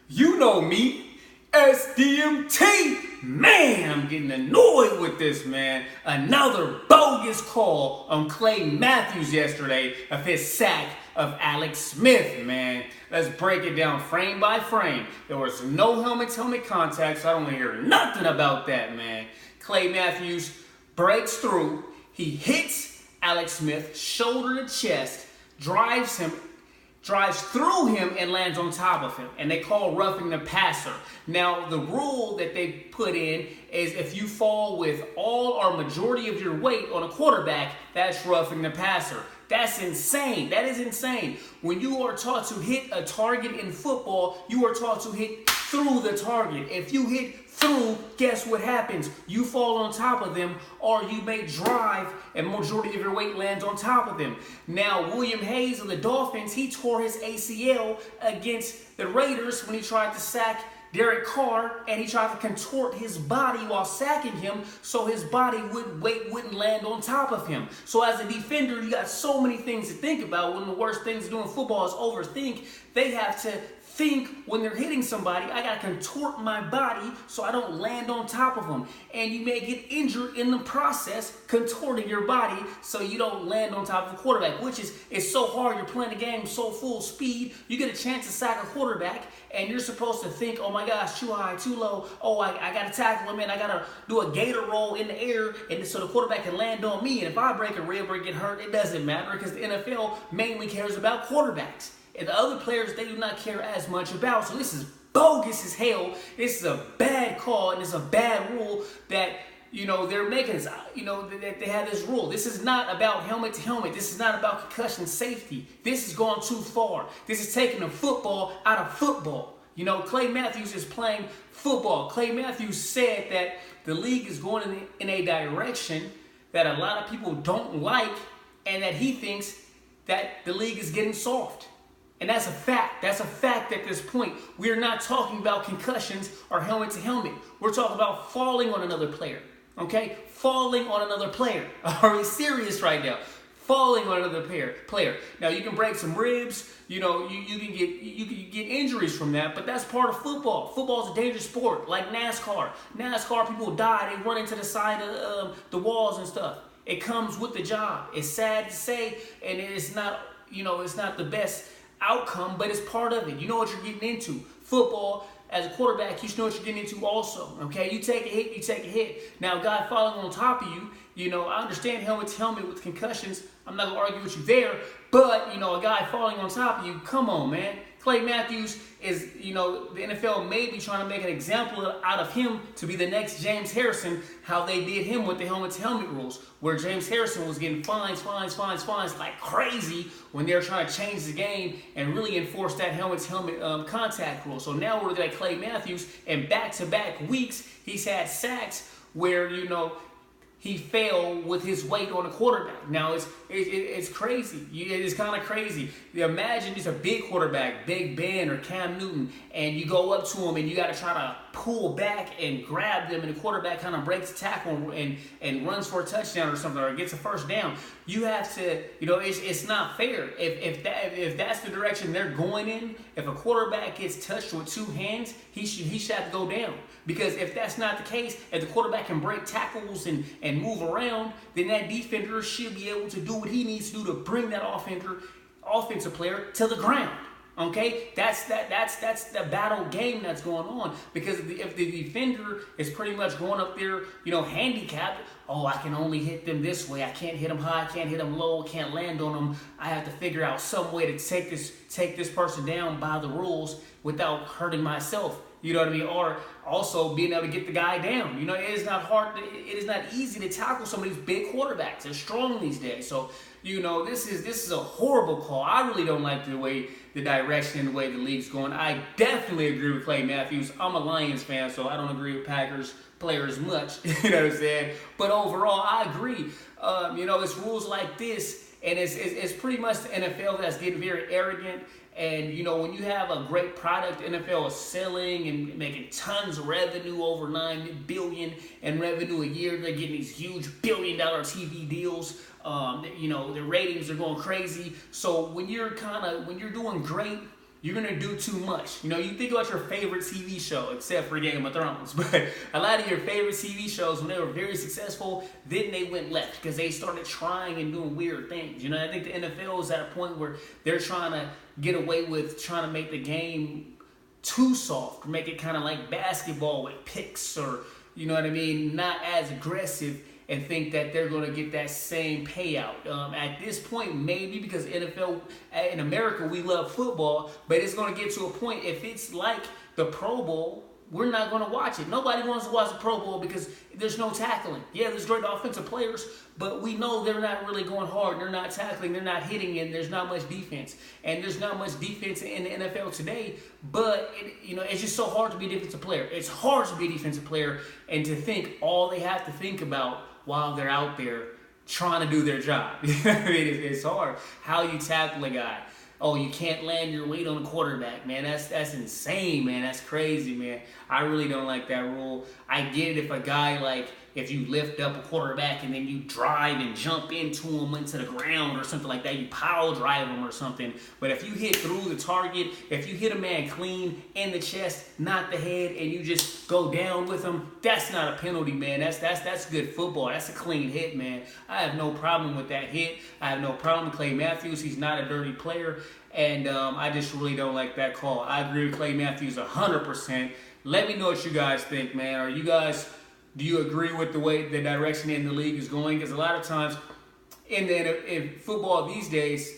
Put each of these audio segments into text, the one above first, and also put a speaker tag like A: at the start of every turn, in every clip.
A: You know me, SDMT. Man, I'm getting annoyed with this, man. Another bogus call on Clay Mathews yesterday of his sack of Alex Smith, man. Let's break it down frame by frame. There was no helmet-to-helmet contact, so I don't want to hear nothing about that, man. Clay Mathews breaks through. He hits Alex Smith shoulder to chest, drives through him and lands on top of him. And they call roughing the passer. Now, the rule that they put in is if you fall with all or majority of your weight on a quarterback, that's roughing the passer. That's insane. That is insane. When you are taught to hit a target in football, you are taught to hit through the target. If you hit through, guess what happens? You fall on top of them, or you may drive and majority of your weight lands on top of them. Now, William Hayes of the Dolphins, he tore his ACL against the Raiders when he tried to sack Derek Carr, and he tried to contort his body while sacking him so his body wouldn't land on top of him. So as a defender, you got so many things to think about. One of the worst things to do in football is overthink. They have to think when they're hitting somebody, I got to contort my body so I don't land on top of them. And you may get injured in the process contorting your body so you don't land on top of the quarterback, which is so hard. You're playing the game so full speed. You get a chance to sack a quarterback and you're supposed to think, oh my gosh, too high, too low. Oh, I got to tackle him and I got to do a gator roll in the air and so the quarterback can land on me. And if I break a rib or get hurt, it doesn't matter because the NFL mainly cares about quarterbacks. And the other players, they do not care as much about. So this is bogus as hell. This is a bad call, and it's a bad rule that, they're making. That they have this rule. This is not about helmet to helmet. This is not about concussion safety. This has gone too far. This is taking the football out of football. Clay Mathews is playing football. Clay Mathews said that the league is going in a direction that a lot of people don't like, and that he thinks that the league is getting soft. And that's a fact. That's a fact at this point. We're not talking about concussions or helmet to helmet. We're talking about falling on another player. Okay? Falling on another player. Are we serious right now? Falling on another player. Now you can break some ribs. You can get injuries from that, but that's part of football. Football is a dangerous sport, like NASCAR. NASCAR, people die. They run into the side of the walls and stuff. It comes with the job. It's sad to say, and it's not. It's not the best outcome, but it's part of it. You know what you're getting into. Football, as a quarterback, you know what you're getting into also. Okay, you take a hit, you take a hit. Now, a guy falling on top of you, I understand helmet to helmet with concussions. I'm not gonna argue with you there, but a guy falling on top of you, come on, man. Clay Mathews is, the NFL may be trying to make an example out of him to be the next James Harrison, how they did him with the helmet-to-helmet rules, where James Harrison was getting fines like crazy when they were trying to change the game and really enforce that helmet-to-helmet contact rule. So now we're at Clay Mathews, and back-to-back weeks, he's had sacks where, he fell with his weight on a quarterback. Now, it's crazy. It's kind of crazy. Imagine he's a big quarterback, Big Ben or Cam Newton, and you go up to him and you got to try to pull back and grab them, and the quarterback kind of breaks the tackle and runs for a touchdown or something, or gets a first down. You have to, it's not fair. If that's the direction they're going in, if a quarterback gets touched with two hands, he should have to go down. Because if that's not the case, if the quarterback can break tackles and move around, then that defender should be able to do what he needs to do to bring that offensive player to the ground. Okay, that's the battle game that's going on. Because if the defender is pretty much going up there, handicapped. Oh, I can only hit them this way. I can't hit them high. I can't hit them low. I can't land on them. I have to figure out some way to take this person down by the rules without hurting myself. You know what I mean? Or also being able to get the guy down. It is not hard. It is not easy to tackle some of these big quarterbacks. They're strong these days. So, this is a horrible call. I really don't like the direction and the way the league's going. I definitely agree with Clay Mathews. I'm a Lions fan, so I don't agree with Packers players much. You know what I'm saying? But overall, I agree. It's rules like this, and it's pretty much the NFL that's getting very arrogant. And, when you have a great product, the NFL is selling and making tons of revenue, over $9 billion in revenue a year. They're getting these huge $1 billion TV deals. The ratings are going crazy. So when you're doing great, you're going to do too much. You know, you think about your favorite TV show, except for Game of Thrones, but a lot of your favorite TV shows, when they were very successful, then they went left because they started trying and doing weird things. You know, I think the NFL is at a point where they're trying to get away with trying to make the game too soft, make it kind of like basketball with picks, or, you know what I mean, not as aggressive, and think that they're going to get that same payout. At this point, maybe, because NFL, in America, we love football, but it's going to get to a point, if it's like the Pro Bowl, we're not going to watch it. Nobody wants to watch the Pro Bowl because there's no tackling. Yeah, there's great offensive players, but we know they're not really going hard. They're not tackling. They're not hitting, and there's not much defense. And there's not much defense in the NFL today, but it's just so hard to be a defensive player. It's hard to be a defensive player, and to think all they have to think about while they're out there trying to do their job. It's hard. How you tackle a guy. Oh, you can't land your weight on the quarterback, man. That's insane, man. That's crazy, man. I really don't like that rule. I get it if a guy, like, if you lift up a quarterback and then you drive and jump into him into the ground or something like that, you pile drive him or something. But if you hit through the target, if you hit a man clean in the chest, not the head, and you just go down with him, that's not a penalty, man. That's good football. That's a clean hit, man. I have no problem with that hit. I have no problem with Clay Mathews. He's not a dirty player. And I just really don't like that call. I agree with Clay Mathews 100%. Let me know what you guys think, man. Do you agree with the way the direction in the league is going? Because a lot of times in football these days,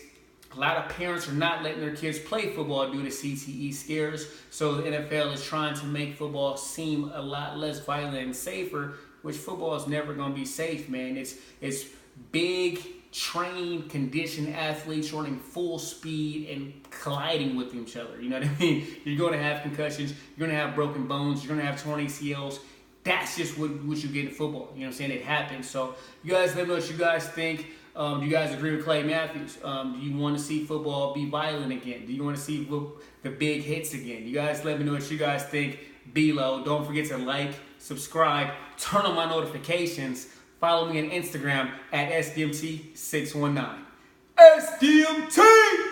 A: a lot of parents are not letting their kids play football due to CTE scares. So the NFL is trying to make football seem a lot less violent and safer, which football is never going to be safe, man. It's big, trained, conditioned athletes running full speed and colliding with each other. You know what I mean? You're going to have concussions. You're going to have broken bones. You're going to have torn ACLs. That's just what you get in football. You know what I'm saying? It happens. So you guys let me know what you guys think. Do you guys agree with Clay Mathews? Do you want to see football be violent again? Do you want to see the big hits again? You guys let me know what you guys think below. Don't forget to like, subscribe, turn on my notifications. Follow me on Instagram at SDMT619. SDMT!